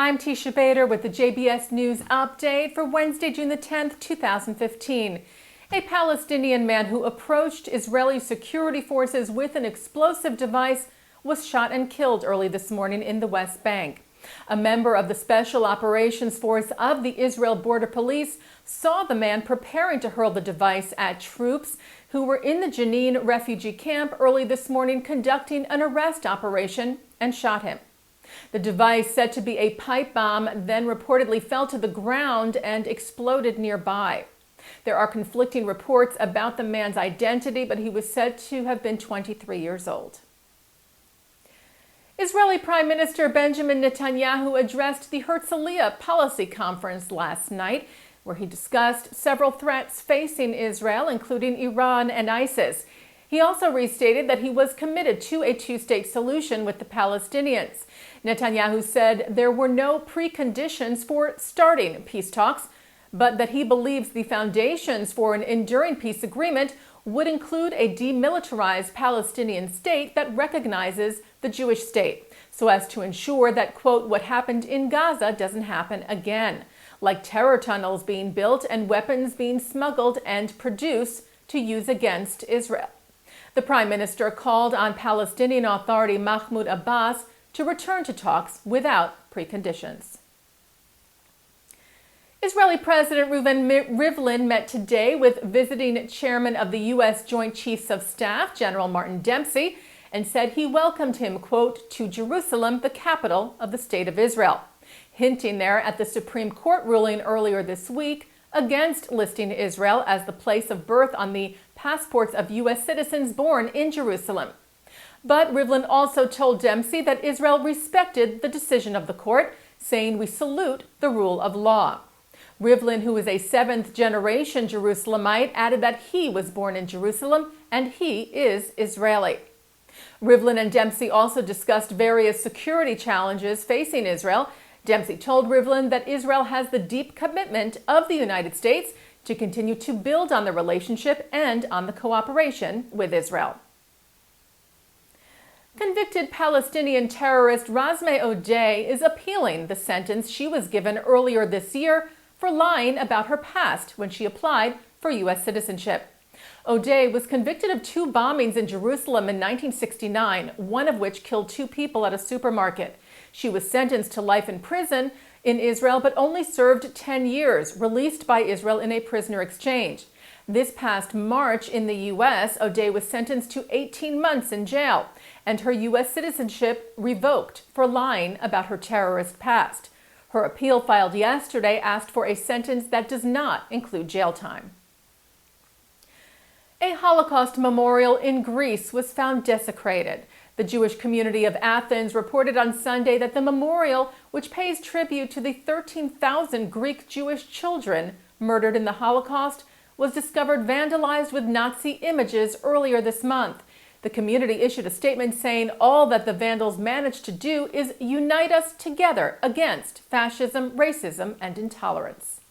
I'm Teisha Bader with the JBS News Update for Wednesday, June the 10th, 2015. A Palestinian man who approached Israeli security forces with an explosive device was shot and killed early this morning in the West Bank. A member of the Special Operations Force of the Israel Border Police saw the man preparing to hurl the device at troops who were in the Jenin refugee camp early this morning conducting an arrest operation and shot him. The device, said to be a pipe bomb, then reportedly fell to the ground and exploded nearby. There are conflicting reports about the man's identity, but he was said to have been 23 years old. Israeli Prime Minister Benjamin Netanyahu addressed the Herzliya Policy Conference last night, where he discussed several threats facing Israel, including Iran and ISIS. He also restated that he was committed to a two-state solution with the Palestinians. Netanyahu said there were no preconditions for starting peace talks, but that he believes the foundations for an enduring peace agreement would include a demilitarized Palestinian state that recognizes the Jewish state, so as to ensure that, quote, what happened in Gaza doesn't happen again, like terror tunnels being built and weapons being smuggled and produced to use against Israel. The Prime Minister called on Palestinian Authority Mahmoud Abbas to return to talks without preconditions. Israeli President Reuven Rivlin met today with visiting chairman of the U.S. Joint Chiefs of Staff, General Martin Dempsey, and said he welcomed him, quote, to Jerusalem, the capital of the State of Israel, hinting there at the Supreme Court ruling earlier this week against listing Israel as the place of birth on the passports of U.S. citizens born in Jerusalem. But Rivlin also told Dempsey that Israel respected the decision of the court, saying, we salute the rule of law. Rivlin, who is a seventh-generation Jerusalemite, added that he was born in Jerusalem and he is Israeli. Rivlin and Dempsey also discussed various security challenges facing Israel. Dempsey told Rivlin that Israel has the deep commitment of the United States to continue to build on the relationship and on the cooperation with Israel. Convicted Palestinian terrorist Razmeh Odeh is appealing the sentence she was given earlier this year for lying about her past when she applied for U.S. citizenship. Odeh was convicted of 2 bombings in Jerusalem in 1969, one of which killed 2 people at a supermarket. She was sentenced to life in prison in Israel, but only served 10 years, released by Israel in a prisoner exchange. This past March in the U.S., Odeh was sentenced to 18 months in jail and her U.S. citizenship revoked for lying about her terrorist past. Her appeal filed yesterday asked for a sentence that does not include jail time. A Holocaust memorial in Greece was found desecrated. The Jewish community of Athens reported on Sunday that the memorial, which pays tribute to the 13,000 Greek Jewish children murdered in the Holocaust, was discovered vandalized with Nazi images earlier this month. The community issued a statement saying all that the vandals managed to do is unite us together against fascism, racism, and intolerance.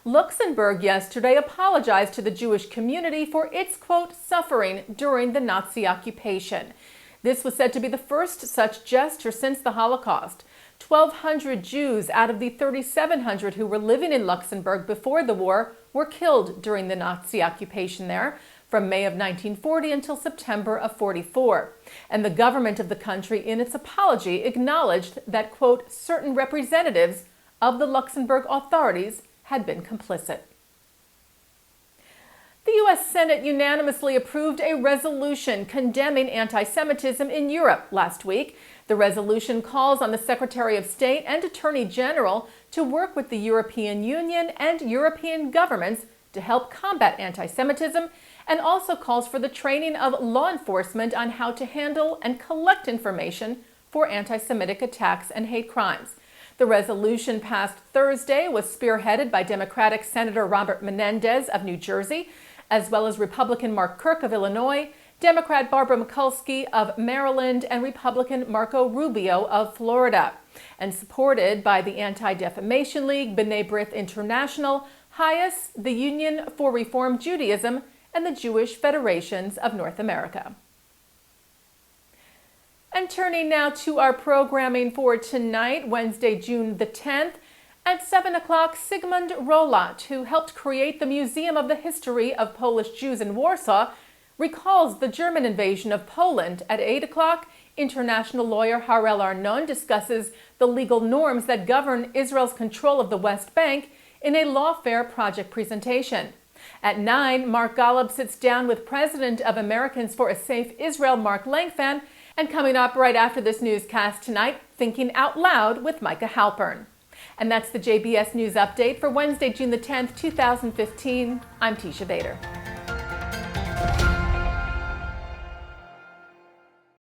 Luxembourg yesterday apologized to the Jewish community for its, quote, suffering during the Nazi occupation. This was said to be the first such gesture since the Holocaust. 1,200 Jews out of the 3,700 who were living in Luxembourg before the war were killed during the Nazi occupation there from May of 1940 until September of 44. And the government of the country, in its apology, acknowledged that, quote, certain representatives of the Luxembourg authorities had been complicit. The U.S. Senate unanimously approved a resolution condemning anti-Semitism in Europe last week. The resolution calls on the Secretary of State and Attorney General to work with the European Union and European governments to help combat anti-Semitism, and also calls for the training of law enforcement on how to handle and collect information for anti-Semitic attacks and hate crimes. The resolution passed Thursday was spearheaded by Democratic Senator Robert Menendez of New Jersey, as well as Republican Mark Kirk of Illinois, Democrat Barbara Mikulski of Maryland, and Republican Marco Rubio of Florida, and supported by the Anti-Defamation League, B'nai B'rith International, HIAS, the Union for Reform Judaism, and the Jewish Federations of North America. And turning now to our programming for tonight, Wednesday, June the 10th. At 7 o'clock, Sigmund Rolat, who helped create the Museum of the History of Polish Jews in Warsaw, recalls the German invasion of Poland. At 8 o'clock, international lawyer Harel Arnon discusses the legal norms that govern Israel's control of the West Bank in a lawfare project presentation. At 9, Mark Golub sits down with President of Americans for a Safe Israel, Mark Langfan. And coming up right after this newscast tonight, Thinking Out Loud with Micah Halpern. And that's the JBS News Update for Wednesday, June the 10th, 2015. I'm Teisha Bader.